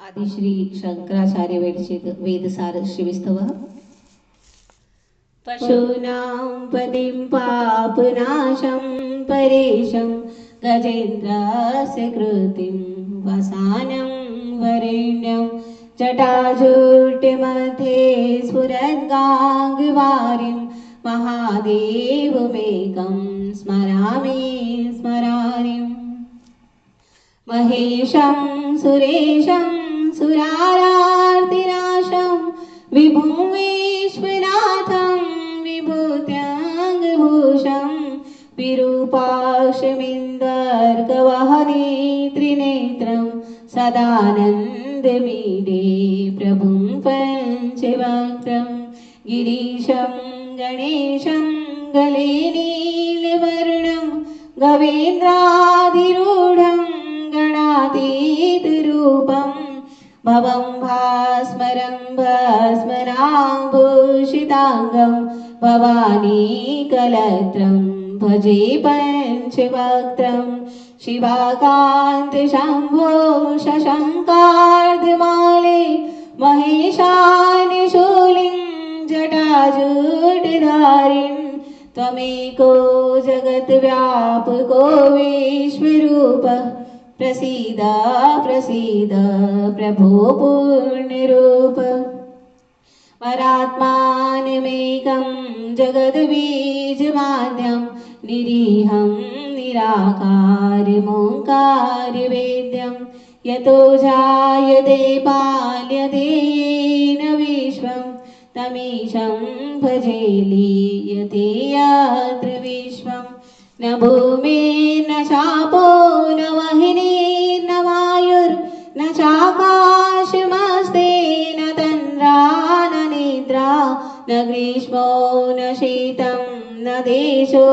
आदिश्री शंकराचार्य वेदसार श्रीविस्तवः पशूनां पतिं पापनाशं परेशं गजेन्द्रस्य कृतिं वसानं वरेण्यं जटाजूटमध्ये स्फुरद्गाङ्गवारिं महादेवमेकं स्मरामि स्मरारिम् महेशं सुरेशं सुरारार्तिनाशं विभुं विश्वनाथं विभूत्याङ्गभूषं विरूपाक्षमिन्दर्कवहने त्रिनेत्रं सदानन्दमीडे प्रभुं पञ्चवक्त्रं गिरीशं गणेशं गले नीलवर्णं गवेन्द्राधिरूढं गणातीतरूपं भवं भास्मरं भस्मनाभूषिताङ्गं भवानीकलत्रं भजे पञ्चवक्त्रं शिवाकान्तशम्भो शशङ्कार्धमाले महेशानिशूलिं जटाजूटधारिं त्वमेको जगद्व्यापको विश्वरूपः प्रसीद प्रसीद प्रभो पूर्णरूप परात्मानमेकं जगद्बीजमाद्यं निरीहं निराकारमोङ्कारवेद्यं यतो जायते पाल्यते येन विश्वं तमीशं भजे लीयते यत्र विश्वं न भूमिर्न चापो न वह्निर्न वायुर्न चाकाशमस्ते न तन्द्रा न निद्रा न ग्रीष्मो न शीतं न देशो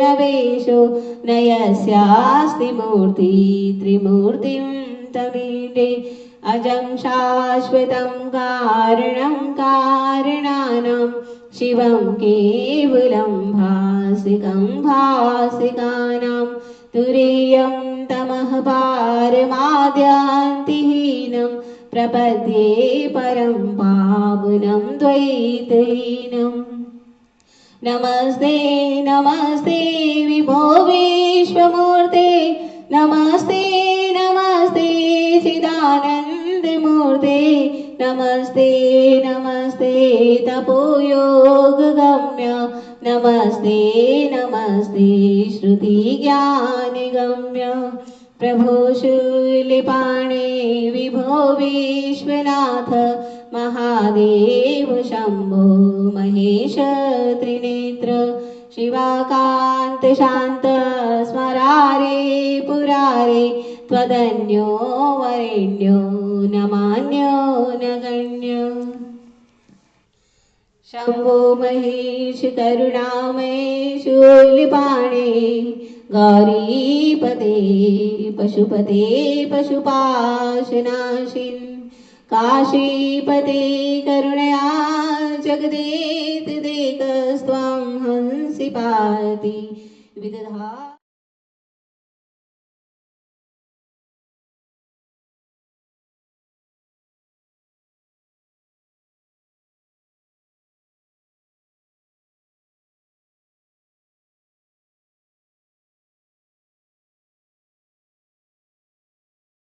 न वेशो न यस्यास्ति मूर्ति त्रिमूर्तिं तमीडे अजं शाश्वतं कारणं कारणानां शिवं केवलं भासिकं भासिकानां तुरीयं तमः पारमाद्यान्तिहीनं प्रपद्ये परं पावनं द्वैतहीनम् नमस्ते नमस्ते विभो विश्वमूर्ते नमस्ते नमस्ते चिदानन्दमूर्ते नमस्ते नमस्ते तपोयोगगम्य नमस्ते नमस्ते श्रुतिज्ञानगम्य प्रभो शूलिपाणे विभो विश्वनाथ महादेव शम्भो महेश त्रिनेत्र शिवाकान्त शान्त स्मरारे पुरारे त्वदन्यो वरेण्यो न मान्यो न गण्यो शम्भो महेश करुणामय शूलपाणे गौरीपते पशुपते पशुपाशनाशिन् काशीपते करुणया जगदेतदेकस्त्वं हंसि पाति विदधा।